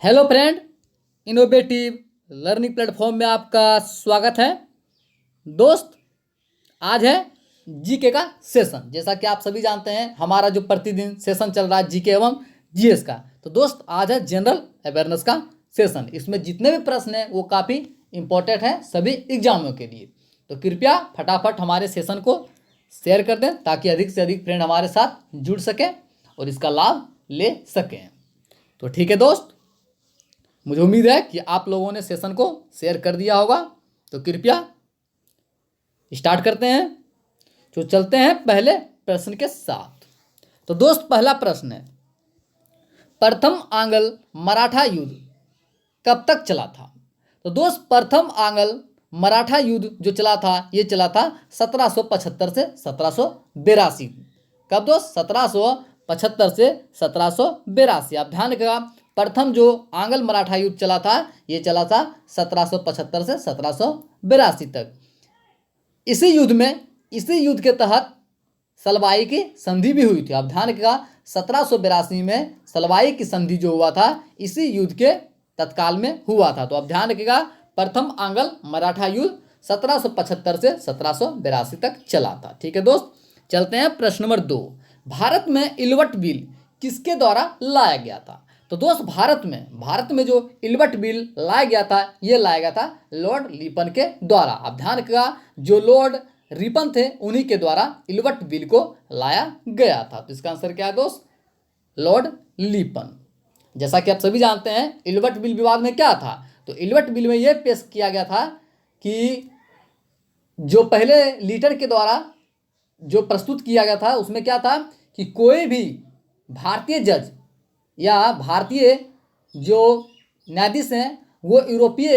Hello friend, innovative learning platform में आपका स्वागत है। दोस्त, आज है जीके का सेशन। जैसा कि आप सभी जानते हैं, हमारा जो प्रतिदिन सेशन चल रहा है जीके एवं जीएस का। तो दोस्त, आज है जनरल अवेयरनेस का सेशन। इसमें जितने भी प्रश्न हैं वो काफ़ी इंपॉर्टेंट हैं सभी एग्जामों के लिए। तो कृपया फटाफट हमारे सेशन को शेयर कर दें ताकि अधिक से अधिक फ्रेंड हमारे साथ जुड़ सकें और इसका लाभ ले सकें। तो ठीक है दोस्त, मुझे उम्मीद है कि आप लोगों ने सेशन को शेयर कर दिया होगा। तो कृपया स्टार्ट करते हैं। तो चलते हैं पहले प्रश्न के साथ। तो दोस्त, पहला प्रश्न है, प्रथम आंग्ल मराठा युद्ध कब तक चला था? तो दोस्त, प्रथम आंग्ल मराठा युद्ध जो चला था ये चला था 1775 से 1782। कब दोस्त? 1775 से 1782। आप ध्यान रखिएगा, प्रथम जो आंग्ल मराठा युद्ध चला था ये चला था 1775 से 1782 तक। इसी युद्ध के तहत सलवाई की संधि भी हुई थी। आप ध्यान रखिएगा, 1782 में सलवाई की संधि जो हुआ था इसी युद्ध के तत्काल में हुआ था। तो आप ध्यान रखिएगा, प्रथम आंग्ल मराठा युद्ध 1775 से 1782 तक चला था। ठीक है दोस्त, चलते हैं प्रश्न नंबर 2। भारत में इल्वट बिल किसके द्वारा लाया गया था? तो दोस्त, भारत में जो इल्वट बिल लाया गया था ये लाया गया था लॉर्ड रिपन के द्वारा। आप ध्यान रखिएगा, जो लॉर्ड रिपन थे उन्हीं के द्वारा इल्वट बिल को लाया गया था। तो इसका आंसर क्या है दोस्त? Lord Ripon. जैसा कि आप सभी जानते हैं, इल्वट बिल विवाद में क्या था? तो इल्वट बिल में यह पेश किया गया था कि जो पहले लीटर के द्वारा जो प्रस्तुत किया गया था उसमें क्या था कि कोई भी भारतीय जज या भारतीय जो न्यायाधीश हैं वो यूरोपीय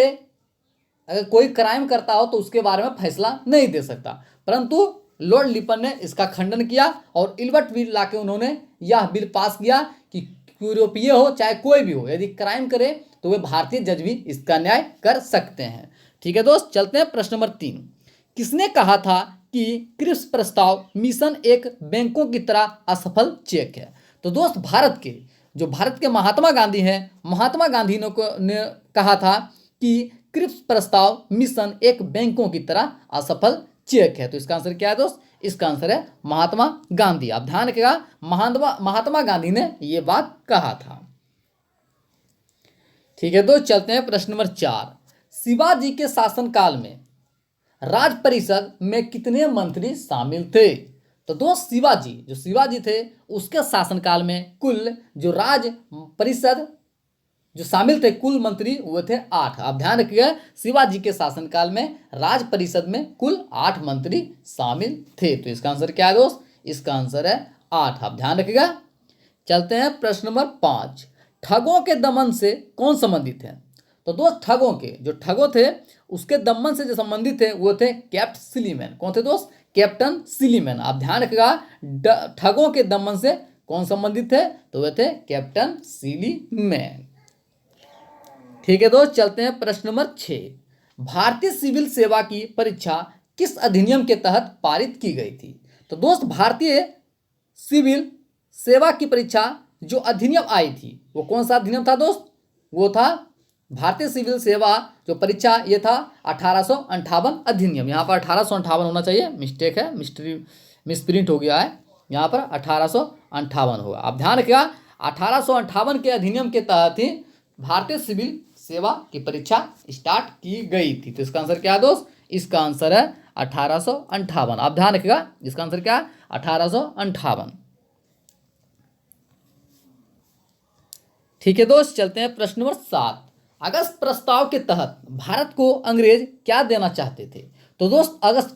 अगर कोई क्राइम करता हो तो उसके बारे में फैसला नहीं दे सकता। परंतु लॉर्ड रिपन ने इसका खंडन किया और इल्वट बिल लाके उन्होंने यह बिल पास किया कि यूरोपीय हो चाहे कोई भी हो, यदि क्राइम करे तो वे भारतीय जज भी इसका न्याय कर सकते हैं। ठीक है दोस्त, चलते हैं प्रश्न नंबर 3। किसने कहा था कि क्रिप्स प्रस्ताव मिशन एक बैंकों की तरह असफल चेक है? तो दोस्त, भारत के महात्मा गांधी हैं, महात्मा गांधी ने कहा था कि क्रिप्स प्रस्ताव मिशन एक बैंकों की तरह असफल चेक है। तो इसका आंसर क्या है दोस्त? इसका आंसर है महात्मा गांधी। आप ध्यान रखिएगा, महात्मा गांधी ने यह बात कहा था। ठीक है दोस्त, चलते हैं प्रश्न नंबर 4। शिवाजी के शासनकाल में राज परिषद में कितने मंत्री शामिल थे? तो दोस्त, शिवाजी थे उसके शासनकाल में कुल जो राज परिषद जो शामिल थे कुल मंत्री वो थे 8। आप ध्यान रखिएगा, शिवाजी के शासनकाल में राज परिषद में कुल 8 मंत्री शामिल थे। तो इसका आंसर क्या है दोस्त? इसका आंसर है 8। आप ध्यान रखिएगा। चलते हैं प्रश्न नंबर 5। ठगों के दमन से कौन संबंधित है? तो दोस्त, जो ठगों थे उसके दमन से जो संबंधित थे वो थे कैप्टन सिलीमैन। कौन थे दोस्त? कैप्टन सिलीमैन। आप ध्यान रखिएगा, ठगों के दमन से कौन संबंधित थे? तो वे थे कैप्टन सिलीमैन। ठीक है दोस्त, चलते हैं प्रश्न नंबर 6। भारतीय सिविल सेवा की परीक्षा किस अधिनियम के तहत पारित की गई थी? तो दोस्त, भारतीय सिविल सेवा की परीक्षा जो अधिनियम आई थी वो कौन सा अधिनियम था दोस्त? वो था भारतीय सिविल सेवा जो परीक्षा ये था 1858 अधिनियम। यहाँ पर 1858 होना चाहिए, मिस्टेक है, मिसप्रिंट हो गया है, यहाँ पर 1858 होगा। आप ध्यान रखिएगा, 1858 के अधिनियम के तहत ही भारतीय सिविल सेवा की परीक्षा स्टार्ट की गई थी। तो इसका आंसर क्या है दोस्त? इसका आंसर है 1858। आप ध्यान रखिएगा, इसका आंसर क्या है? 1858। ठीक है दोस्त, चलते हैं प्रश्न नंबर 7। अगस्त प्रस्ताव के तहत भारत को अंग्रेज क्या देना चाहते थे? तो दोस्त, अगस्त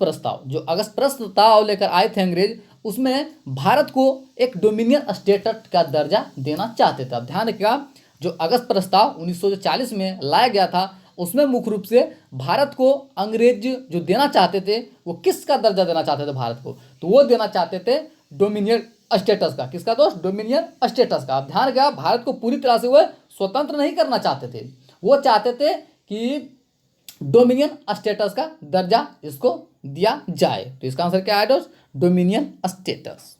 प्रस्ताव लेकर आए थे अंग्रेज, उसमें भारत को एक डोमिनियन स्टेटस का दर्जा देना चाहते थे। अब ध्यान रखिएगा, जो अगस्त प्रस्ताव 1940 में लाया गया था उसमें मुख्य रूप से भारत को अंग्रेज जो देना चाहते थे वो किसका दर्जा देना चाहते थे भारत को? तो वो देना चाहते थे डोमिनियन स्टेटस का। किसका दोस्त? डोमिनियन स्टेटस का। आप ध्यान रखिएगा, भारत को पूरी तरह से वो स्वतंत्र नहीं करना चाहते थे, वो चाहते थे कि डोमिनियन स्टेटस का दर्जा इसको दिया जाए। तो इसका आंसर क्या है दोस्त? Dominion status.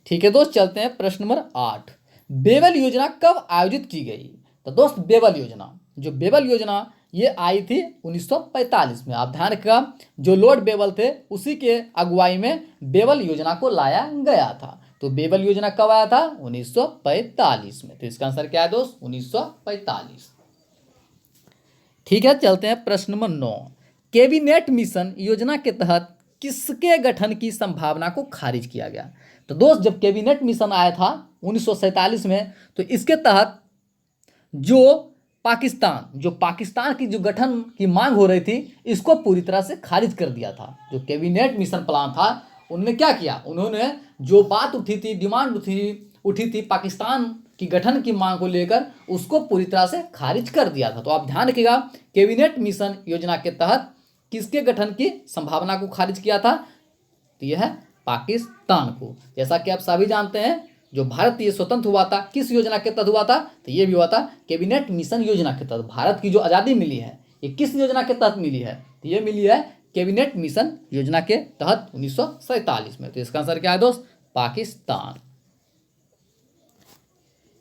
ठीक है दोस्त, चलते हैं प्रश्न नंबर 8। बेबल योजना कब आयोजित की गई? तो दोस्त बेबल योजना, जो बेबल योजना ये आई थी 1945 में। आप ध्यान रखिएगा, जो लॉर्ड बेबल थे उसी के अगुवाई में बेबल योजना को लाया गया था। तो बेबल योजना कब आया था? 1945 में। तो इसका आंसर क्या है दोस्त? 1945। ठीक है, चलते हैं प्रश्न नंबर 9। कैबिनेट मिशन योजना के तहत किसके गठन की संभावना को खारिज किया गया? तो दोस्त जब कैबिनेट मिशन आया था 1947 में, तो इसके तहत जो पाकिस्तान की जो गठन की मांग हो रही थी, इसको पूरी तरह से खारिज कर दिया था। जो कैबिनेट मिशन प्लान था, उन्होंने क्या किया? उन्होंने जो बात उठी थी, डिमांड उठी थी पाकिस्तान की गठन की मांग को लेकर, उसको पूरी तरह से खारिज कर दिया था। तो आप ध्यान रखिएगा, कैबिनेट मिशन योजना के तहत किसके गठन की संभावना को खारिज किया था? तो यह है पाकिस्तान को। जैसा कि आप सभी जानते हैं, जो भारत ये स्वतंत्र हुआ था किस योजना के तहत हुआ था? तो ये भी हुआ था कैबिनेट मिशन योजना के तहत। भारत की जो आज़ादी मिली है, ये किस योजना के तहत मिली है? तो ये मिली है कैबिनेट मिशन योजना के तहत 1947 में। तो इसका आंसर क्या है दोस्त? पाकिस्तान।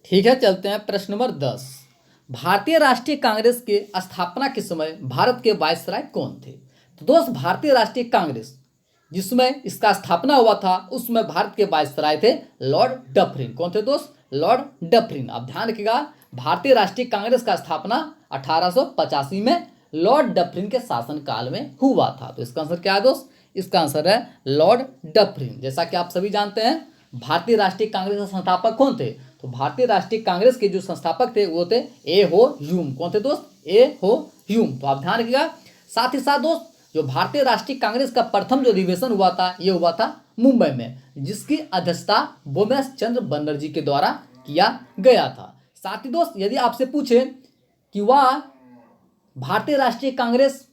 ठीक है, चलते हैं प्रश्न नंबर 10। भारतीय राष्ट्रीय कांग्रेस के स्थापना के समय भारत के वायसराय कौन थे? तो दोस्त भारतीय राष्ट्रीय कांग्रेस जिसमें इसका स्थापना हुआ था, उसमें भारत के वायसराय थे लॉर्ड डफरिन। कौन थे दोस्त? Lord Dufferin. आप ध्यान रखिएगा, भारतीय राष्ट्रीय कांग्रेस का स्थापना 1885 में लॉर्ड डफरिन के शासनकाल में हुआ था। तो इसका आंसर क्या है दोस्त? इसका आंसर है लॉर्ड डफरिन। जैसा कि आप सभी जानते हैं, भारतीय राष्ट्रीय कांग्रेस के संस्थापक कौन थे? तो भारतीय राष्ट्रीय कांग्रेस के जो संस्थापक थे वो थे ए हो ह्यूम। कौन थे दोस्त? ए हो ह्यूम। तो आप ध्यान रखिएगा। साथ ही साथ दोस्त, जो भारतीय राष्ट्रीय कांग्रेस का प्रथम जो अधिवेशन हुआ था, ये हुआ था मुंबई में, जिसकी अध्यक्षता बोमेश चंद्र बनर्जी के द्वारा किया गया था। साथ ही दोस्त, यदि आपसे पूछे कि वह भारतीय राष्ट्रीय कांग्रेस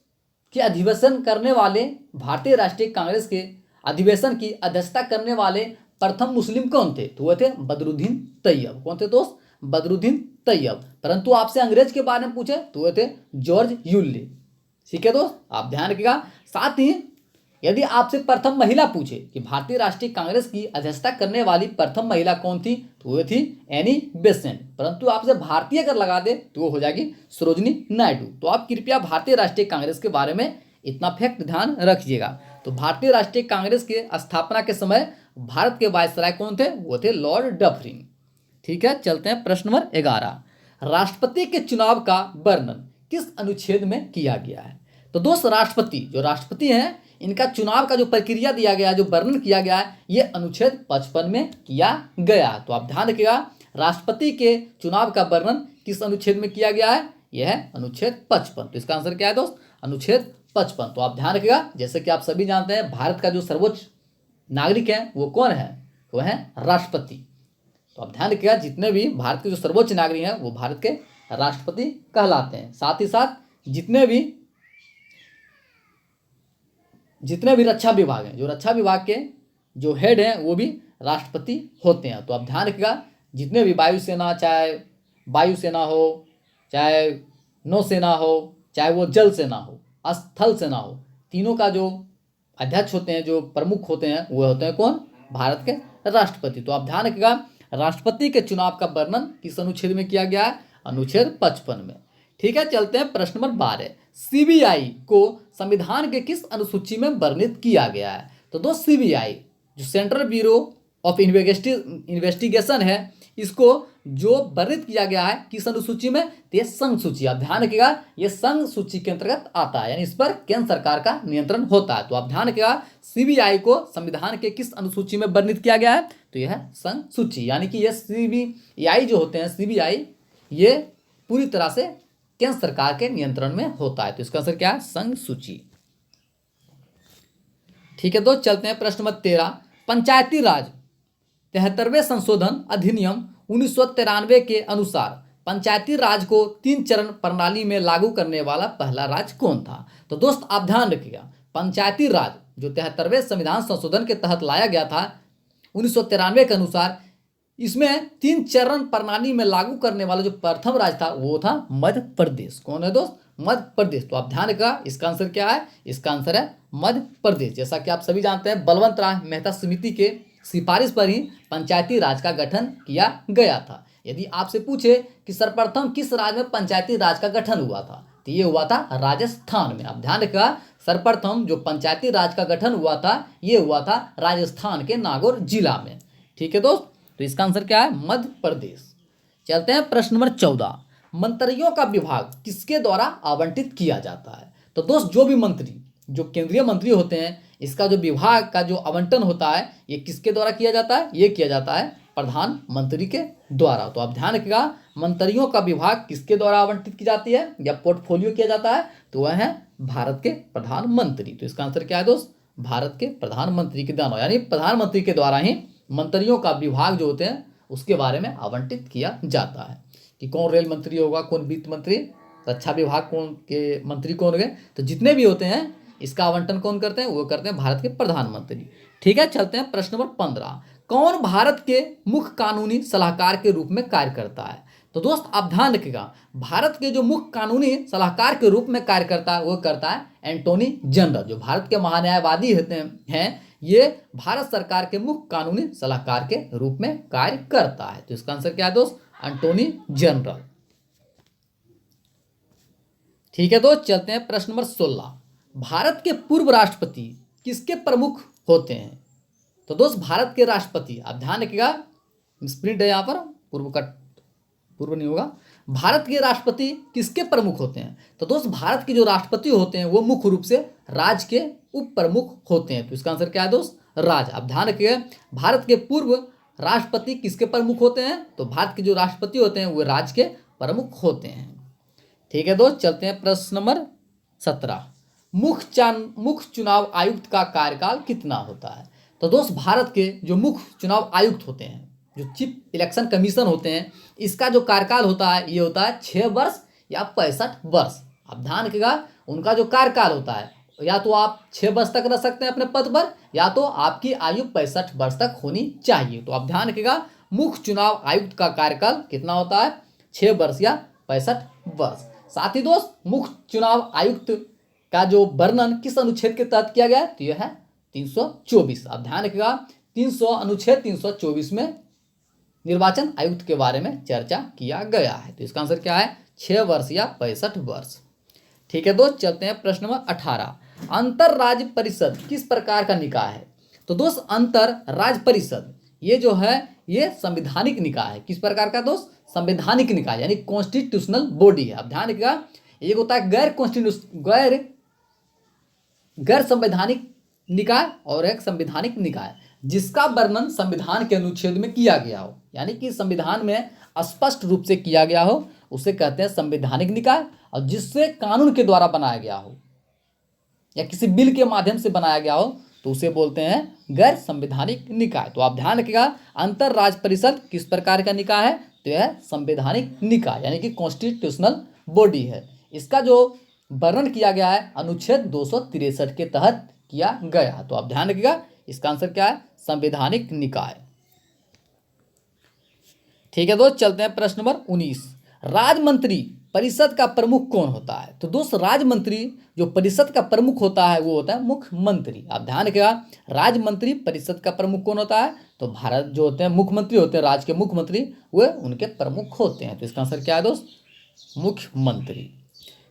के अधिवेशन करने वाले, भारतीय राष्ट्रीय कांग्रेस के अधिवेशन की अध्यक्षता करने वाले प्रथम मुस्लिम कौन थे? तो वह थे बदरुद्दीन तैयब। कौन थे दोस्त? बदरुद्दीन तैयब। परंतु आपसे अंग्रेज के बारे में पूछे तो वह थे जॉर्ज यूली। ठीक है दोस्त, आप ध्यान रखिएगा। साथ ही यदि आपसे प्रथम महिला पूछे कि भारतीय राष्ट्रीय कांग्रेस की अध्यक्षता करने वाली प्रथम महिला कौन थी, तो वो थी एनी बेसेंट। परंतु आपसे भारतीय अगर लगा दे तो वो हो जाएगी सरोजनी नायडू। तो आप कृपया भारतीय राष्ट्रीय कांग्रेस के बारे में इतना फैक्ट ध्यान रखिएगा। तो भारतीय राष्ट्रीय कांग्रेस के स्थापना के समय भारत के वायसराय कौन थे? वो थे लॉर्ड डफरिन। ठीक है, चलते हैं प्रश्न नंबर 11। राष्ट्रपति के चुनाव का वर्णन किस अनुच्छेद में किया गया है? तो दोस्त जो राष्ट्रपति हैं, इनका चुनाव का जो प्रक्रिया दिया गया, जो वर्णन किया गया है, ये अनुच्छेद 55 में किया गया। तो आप ध्यान रखिएगा, राष्ट्रपति के चुनाव का वर्णन किस अनुच्छेद में किया गया है? यह है अनुच्छेद 55। तो इसका आंसर क्या है दोस्त? अनुच्छेद 55। तो आप ध्यान रखिएगा, जैसे कि आप सभी जानते हैं, भारत का जो सर्वोच्च नागरिक है वो कौन है? वो है राष्ट्रपति। तो आप ध्यान रखिएगा, जितने भी भारत के जो सर्वोच्च नागरिक हैं वो भारत के राष्ट्रपति कहलाते हैं। साथ ही साथ जितने भी रक्षा विभाग हैं, जो रक्षा विभाग के जो हेड हैं वो भी राष्ट्रपति होते हैं। तो आप ध्यान रखिएगा, जितने भी वायुसेना, चाहे वायुसेना हो, चाहे नौसेना हो, चाहे वो जल सेना हो, स्थल सेना हो, तीनों का जो अध्यक्ष होते हैं, जो प्रमुख होते हैं, वो होते हैं कौन? भारत के राष्ट्रपति। तो आप ध्यान रखिएगा, राष्ट्रपति के चुनाव का वर्णन किस अनुच्छेद में किया गया है? अनुच्छेद 55 में। ठीक है, चलते हैं प्रश्न नंबर 12। सीबीआई को संविधान के किस अनुसूची में वर्णित किया गया है? तो दोस्त सीबीआई जो सेंट्रल ब्यूरो ऑफ इन्वेस्टिगेशन है, इसको जो वर्णित किया गया है किस अनुसूची में? तो ये संघ सूची। आप ध्यान रखिएगा, ये संघ सूची के अंतर्गत आता है, यानी इस पर केंद्र सरकार का नियंत्रण होता है। तो आप ध्यान रखिएगा, सीबीआई को संविधान के किस अनुसूची में वर्णित किया गया है? तो यह है संघ सूची। यानी कि ये सीबीआई जो होते हैं, सीबीआई, ये पूरी तरह से केंद्र सरकार के नियंत्रण में होता है। तो इसका आंसर क्या है? संघ सूची। ठीक है, तो चलते हैं प्रश्न नंबर 13। पंचायती राज 73वें संशोधन अधिनियम 1993 के अनुसार पंचायती राज को 3 चरण प्रणाली में लागू करने वाला पहला राज्य कौन था? तो दोस्त आप ध्यान रखिएगा, पंचायती राज जो 73वें संविधान संशोधन के तहत लाया गया था 1993 के अनुसार, इसमें 3 चरण प्रणाली में लागू करने वाला जो प्रथम राज्य था वो था मध्य प्रदेश। कौन है दोस्त? मध्य प्रदेश। तो आप ध्यान रखिएगा, इसका आंसर क्या है? इसका आंसर है मध्य प्रदेश। जैसा कि आप सभी जानते हैं, बलवंत राय मेहता समिति के सिफारिश पर ही पंचायती राज का गठन किया गया था। यदि आपसे पूछे कि सर्वप्रथम किस राज्य में पंचायती राज का गठन हुआ था, तो ये हुआ था राजस्थान में। आप ध्यान रखिएगा, सर्वप्रथम जो पंचायती राज का गठन हुआ था ये हुआ था राजस्थान के नागौर जिला में। ठीक है दोस्त, तो इसका आंसर क्या है? मध्य प्रदेश। चलते हैं प्रश्न नंबर 14। मंत्रियों का विभाग किसके द्वारा आवंटित किया जाता है? तो दोस्त जो भी मंत्री, जो केंद्रीय मंत्री होते हैं, इसका जो विभाग का जो आवंटन होता है ये किसके द्वारा किया जाता है? ये किया जाता है प्रधानमंत्री के द्वारा। तो आप ध्यान रखिएगा, मंत्रियों का विभाग किसके द्वारा आवंटित की जाती है या पोर्टफोलियो किया जाता है? तो वह है भारत के प्रधानमंत्री। तो इसका आंसर क्या है दोस्त? भारत के प्रधानमंत्री के द्वारा, यानी प्रधानमंत्री के द्वारा ही मंत्रियों का विभाग जो होते हैं उसके बारे में आवंटित किया जाता है कि कौन रेल मंत्री होगा, कौन वित्त मंत्री, रक्षा विभाग कौन के मंत्री कौन होंगे, तो जितने भी होते हैं इसका आवंटन कौन करते हैं? वो करते हैं भारत के प्रधानमंत्री। ठीक है, चलते हैं प्रश्न नंबर 15। कौन भारत के मुख्य कानूनी सलाहकार के रूप में कार्य करता है? तो दोस्त आप ध्यान रखिएगा, भारत के जो मुख्य कानूनी सलाहकार के रूप में कार्य करता है वो करता है एंटोनी जनरल। जो भारत के महान्यायवादी होते हैं ये भारत सरकार के मुख्य कानूनी सलाहकार के रूप में कार्य करता है। तो इसका आंसर क्या है दोस्त? एंटोनी जनरल। ठीक है दोस्त, चलते हैं प्रश्न नंबर 16। भारत के पूर्व राष्ट्रपति किसके प्रमुख होते हैं? तो दोस्त भारत के राष्ट्रपति, आप ध्यान रखिएगा, स्प्रिंट है यहाँ पर, पूर्व नहीं होगा। भारत के राष्ट्रपति किसके प्रमुख होते हैं? तो दोस्त भारत के जो राष्ट्रपति होते हैं वो मुख्य रूप से राज्य के उप प्रमुख होते हैं। तो इसका आंसर क्या है दोस्त? राज्य। आप ध्यान रखिएगा, भारत के पूर्व राष्ट्रपति किसके प्रमुख होते हैं? तो भारत के जो राष्ट्रपति होते हैं वो राज्य के प्रमुख होते हैं। ठीक है दोस्त, चलते हैं प्रश्न नंबर 17। मुख्य चुनाव आयुक्त का कार्यकाल कितना होता है? तो दोस्त भारत के जो मुख्य चुनाव आयुक्त होते हैं, जो चीफ इलेक्शन कमीशन होते हैं, इसका जो कार्यकाल होता है ये होता है 6 वर्ष या 65 वर्ष। आप ध्यान रखिएगा, उनका जो कार्यकाल होता है या तो आप 6 वर्ष तक रह सकते हैं अपने पद पर, या तो आपकी आयु 65 वर्ष तक होनी चाहिए। तो आप ध्यान रखिएगा, मुख्य चुनाव आयुक्त का कार्यकाल कितना होता है? 6 वर्ष या 65 वर्ष। साथ ही दोस्त मुख्य चुनाव आयुक्त का जो वर्णन किस अनुच्छेद के तहत किया गया है? तो यह है 324। आप ध्यान रखिएगा, अनुच्छेद 324 में निर्वाचन आयुक्त के बारे में चर्चा किया गया है। तो इसका आंसर क्या है? 6 वर्ष या 65 वर्ष। ठीक है दोस्त, चलते हैं प्रश्न नंबर 18। अंतर राज्य परिषद किस प्रकार का निकाय है? तो दोस्त अंतर राज्य परिषद ये जो है ये संवैधानिक निकाय है। किस प्रकार का दोस्त? संवैधानिक निकाय, यानी कॉन्स्टिट्यूशनल बॉडी है। आप ध्यान रखिएगा, एक होता है गैर संवैधानिक निकाय और एक संवैधानिक निकाय, जिसका वर्णन संविधान के अनुच्छेद में किया गया हो, यानी कि संविधान में स्पष्ट रूप से किया गया हो, उसे कहते हैं संवैधानिक निकाय। और जिससे कानून के द्वारा बनाया गया हो या किसी बिल के माध्यम से बनाया गया हो तो उसे बोलते हैं गैर संवैधानिक निकाय। तो आप ध्यान रखिएगा, अंतर राज्य परिषद किस प्रकार का निकाय है? तो यह संवैधानिक निकाय यानी कि कॉन्स्टिट्यूशनल बॉडी है। इसका जो वर्णन किया गया है अनुच्छेद 263 के तहत किया गया। तो आप ध्यान रखिएगा, इसका आंसर क्या है? संवैधानिक निकाय। ठीक है दोस्त, चलते हैं प्रश्न नंबर 19। राज्य मंत्री परिषद का प्रमुख कौन होता है? तो दोस्त राज्य मंत्री जो परिषद का प्रमुख होता है वो होता है मुख्यमंत्री। आप ध्यान रखिएगा, राज्य मंत्री परिषद का प्रमुख कौन होता है? तो भारत जो होते हैं मुख्यमंत्री होते हैं, राज्य के मुख्यमंत्री वे उनके प्रमुख होते हैं। तो इसका आंसर क्या है दोस्त? मुख्यमंत्री।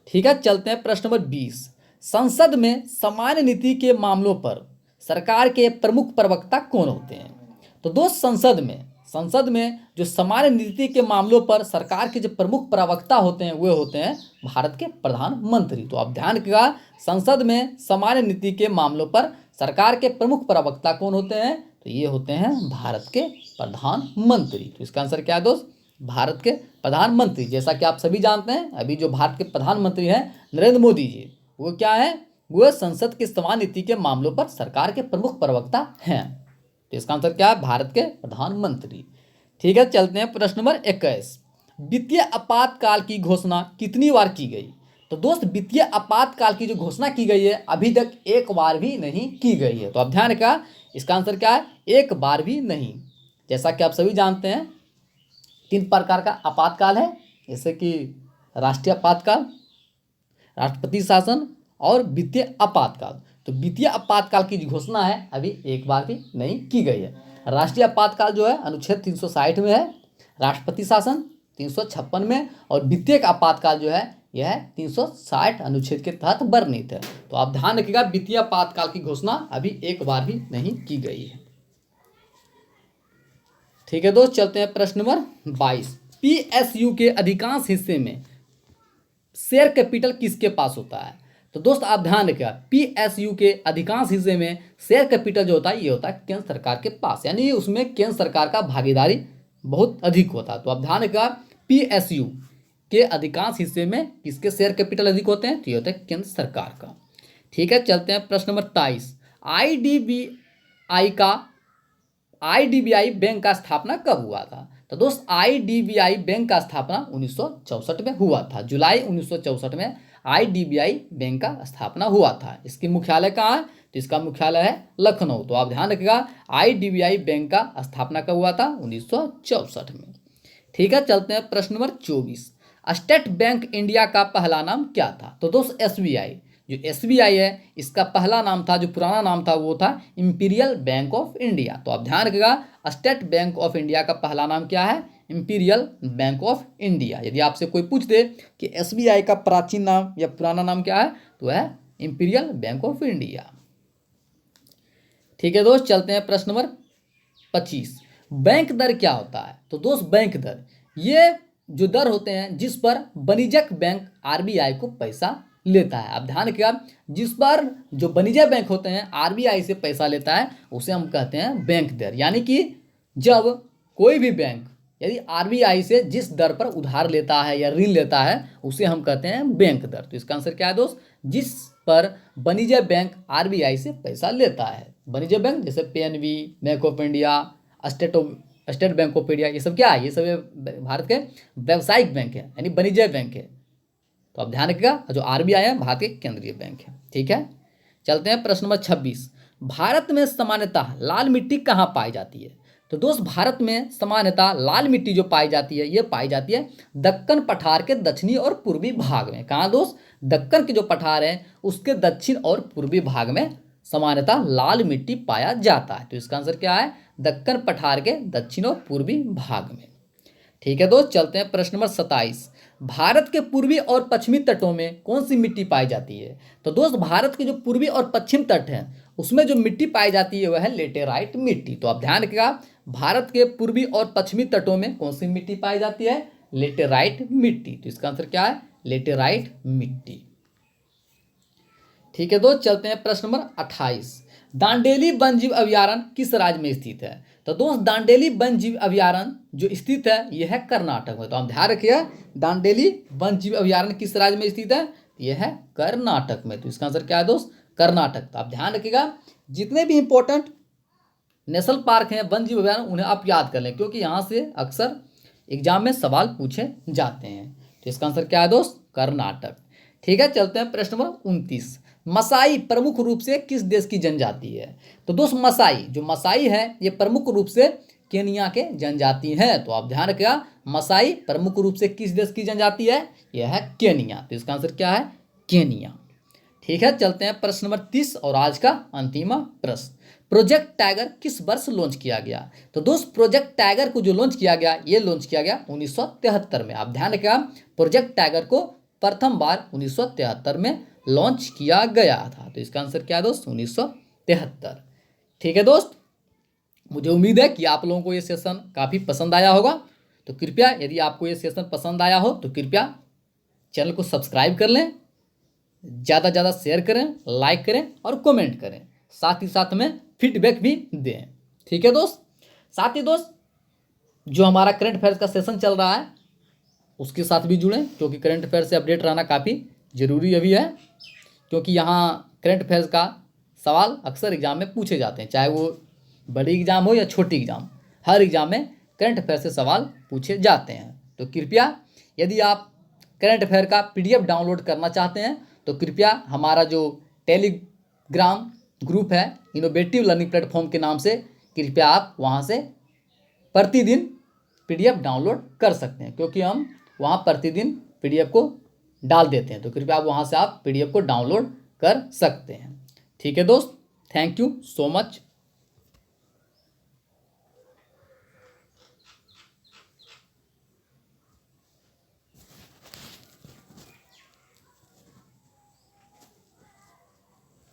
ठीक है, चलते हैं प्रश्न नंबर 20। संसद में सामान्य नीति के मामलों पर सरकार के प्रमुख प्रवक्ता कौन होते हैं? तो दोस्त संसद में जो सामान्य नीति के मामलों पर सरकार के जो प्रमुख प्रवक्ता होते हैं वे होते हैं भारत के प्रधानमंत्री। तो आप ध्यान रखिएगा, संसद में सामान्य नीति के मामलों पर सरकार के प्रमुख प्रवक्ता कौन होते हैं? तो ये होते हैं भारत के प्रधानमंत्री। तो इसका आंसर क्या है दोस्त? भारत के प्रधानमंत्री। जैसा कि आप सभी जानते हैं, अभी जो भारत के प्रधानमंत्री हैं नरेंद्र मोदी जी, वो क्या है? वो संसद की सामान्य नीति के मामलों पर सरकार के प्रमुख प्रवक्ता हैं। तो इसका आंसर क्या है? भारत के प्रधानमंत्री। ठीक है, चलते हैं प्रश्न नंबर 21। वित्तीय आपातकाल की घोषणा कितनी बार की गई? तो दोस्त वित्तीय आपातकाल की जो घोषणा की गई है अभी तक एक बार भी नहीं की गई है। तो आप ध्यान रखिएगा, इसका आंसर क्या है? एक बार भी नहीं। जैसा कि आप सभी जानते हैं 3 प्रकार का आपातकाल है, जैसे कि राष्ट्रीय आपातकाल, राष्ट्रपति शासन और वित्तीय आपातकाल। तो वित्तीय आपातकाल की जो घोषणा है अभी एक बार भी नहीं की गई है। राष्ट्रीय आपातकाल जो है अनुच्छेद 360 में है, राष्ट्रपति शासन 356 में, और वित्तीय आपातकाल जो है यह 360 अनुच्छेद के तहत वर्णित है। तो आप ध्यान रखिएगा, वित्तीय आपातकाल की घोषणा अभी एक बार भी नहीं की गई है। ठीक है दोस्त, चलते हैं प्रश्न नंबर 22। पीएसयू के अधिकांश हिस्से में शेयर कैपिटल किसके पास होता है? तो दोस्त आप ध्यान रखिएगा, पीएसयू के अधिकांश हिस्से में शेयर कैपिटल जो होता है ये होता है केंद्र सरकार के पास, यानी उसमें केंद्र सरकार का भागीदारी बहुत अधिक होता है। तो आप ध्यान रखिएगा, पीएसयू के अधिकांश हिस्से में किसके शेयर कैपिटल अधिक होते हैं? तो ये होता है केंद्र सरकार का। ठीक है, चलते हैं प्रश्न नंबर 23। आईडीबीआई बैंक का स्थापना कब हुआ था? तो दोस्त आईडीबीआई बैंक का स्थापना 1964 में हुआ था। जुलाई 1964 में आईडीबीआई बैंक का स्थापना हुआ था। इसकी मुख्यालय कहाँ है? तो इसका मुख्यालय है लखनऊ। तो आप ध्यान रखिएगा, आईडीबीआई बैंक का स्थापना कब हुआ था? 1964 में। ठीक है, चलते हैं प्रश्न नंबर 24। स्टेट बैंक इंडिया का पहला नाम क्या था? तो दोस्त एसबीआई, जो एसबीआई है इसका पहला नाम था, जो पुराना नाम था वो था इंपीरियल बैंक ऑफ इंडिया। तो आप ध्यान रखिएगा, स्टेट बैंक ऑफ इंडिया का पहला नाम क्या है? Imperial bank of India. यदि आपसे कोई पूछ दे कि एसबीआई का प्राचीन नाम या पुराना नाम क्या है, तो है इंपीरियल बैंक ऑफ इंडिया। ठीक है दोस्त, चलते हैं प्रश्न नंबर 25। बैंक दर क्या होता है? तो दोस्त बैंक दर ये जो दर होते हैं जिस पर वाणिज्यिक बैंक आरबीआई को पैसा लेता है। आप ध्यान रखिएगा, जिस पर जो वाणिज्यिक बैंक होते हैं आरबीआई से पैसा लेता है उसे हम कहते हैं बैंक दर। यानी कि जब कोई भी बैंक यदि आरबीआई से जिस दर पर उधार लेता है या ऋण लेता है उसे हम कहते हैं बैंक दर। तो इसका आंसर क्या है दोस्त? जिस पर वाणिज्यिक बैंक आरबीआई से पैसा लेता है। वाणिज्यिक बैंक जैसे PNB, bank of India, state bank of India, ये सब क्या है? ये सब भारत के व्यावसायिक बैंक है, यानी वाणिज्यिक बैंक है। तो आप ध्यान रखिएगा, जो आरबीआई है भारत के केंद्रीय बैंक है। ठीक है, चलते हैं प्रश्न नंबर 26। भारत में सामान्यतः लाल मिट्टी कहाँ पाई जाती है? तो दोस्त भारत में सामान्यतः लाल मिट्टी जो पाई जाती है ये पाई जाती है दक्कन पठार के दक्षिणी और पूर्वी भाग में। कहाँ दोस्त? दक्कन के जो पठार है उसके दक्षिण और पूर्वी भाग में सामान्यतः लाल मिट्टी पाया जाता है। तो इसका आंसर क्या है? दक्कन पठार के दक्षिण और पूर्वी भाग में। ठीक है दोस्त, चलते हैं प्रश्न नंबर 27। भारत के पूर्वी और पश्चिमी तटों में कौन सी मिट्टी पाई जाती है? तो दोस्त भारत के जो पूर्वी और पश्चिम तट हैं उसमें जो मिट्टी पाई जाती है वह है लेटेराइट मिट्टी। तो आप ध्यान रखिएगा, भारत के पूर्वी और पश्चिमी तटों में कौन सी मिट्टी पाई जाती है? लेटेराइट मिट्टी। तो इसका आंसर क्या है? लेटेराइट मिट्टी। ठीक है दोस्त, चलते हैं प्रश्न नंबर 28। दांडेली वन्यजीव अभयारण्य किस राज्य में स्थित है? तो दोस्त दांडेली वन्यजीव अभयारण्य जो स्थित है यह है कर्नाटक में। तो आप ध्यान रखिए, दांडेली वन्यजीव अभयारण्य किस राज्य में स्थित है? यह है कर्नाटक में। तो इसका आंसर क्या है दोस्त? कर्नाटक। तो आप ध्यान रखिएगा, जितने भी इंपॉर्टेंट नेशनल पार्क हैं, वन्यजीव अभयारण्य, उन्हें आप याद कर लें क्योंकि यहाँ से अक्सर एग्जाम में सवाल पूछे जाते हैं। तो इसका आंसर क्या है दोस्त? कर्नाटक। ठीक है, चलते हैं प्रश्न नंबर 29। मसाई प्रमुख रूप से किस देश की जनजाति है? तो दोस्त मसाई, जो मसाई है ये प्रमुख रूप से केनिया के जनजाति हैं। तो आप ध्यान रखिएगा, मसाई प्रमुख रूप से किस देश की जनजाति है? यह है केनिया। तो इसका आंसर क्या है? केनिया। ठीक है, चलते हैं प्रश्न नंबर 30 और आज का अंतिम प्रश्न। प्रोजेक्ट टाइगर किस वर्ष लॉन्च किया गया? तो दोस्त प्रोजेक्ट टाइगर को जो लॉन्च किया गया ये लॉन्च किया गया 1973 में। आप ध्यान रखिएगा, प्रोजेक्ट टाइगर को प्रथम बार 1973 में लॉन्च किया गया था। तो इसका आंसर क्या है दोस्त? 1973। ठीक है दोस्त, मुझे उम्मीद है कि आप लोगों को ये सेशन काफ़ी पसंद आया होगा। तो कृपया यदि आपको ये सेशन पसंद आया हो तो कृपया चैनल को सब्सक्राइब कर लें, ज़्यादा से ज़्यादा शेयर करें, लाइक करें और कमेंट करें, साथ ही साथ में फीडबैक भी दें। ठीक है दोस्त, साथ ही दोस्त जो हमारा करंट अफेयर्स का सेशन चल रहा है उसके साथ भी जुड़ें क्योंकि करंट अफेयर से अपडेट रहना काफ़ी ज़रूरी अभी है, क्योंकि यहाँ करंट अफेयर्स का सवाल अक्सर एग्जाम में पूछे जाते हैं, चाहे वो बड़ी एग्जाम हो या छोटी एग्जाम, हर एग्जाम में करंट अफेयर से सवाल पूछे जाते हैं। तो कृपया यदि आप करंट अफेयर का PDF डाउनलोड करना चाहते हैं तो कृपया हमारा जो टेलीग्राम ग्रुप है इनोवेटिव लर्निंग प्लेटफॉर्म के नाम से, कृपया आप वहाँ से प्रतिदिन PDF डाउनलोड कर सकते हैं क्योंकि हम वहाँ प्रतिदिन PDF को डाल देते हैं। तो कृपया आप वहाँ से आप PDF को डाउनलोड कर सकते हैं। ठीक है दोस्त, थैंक यू सो मच।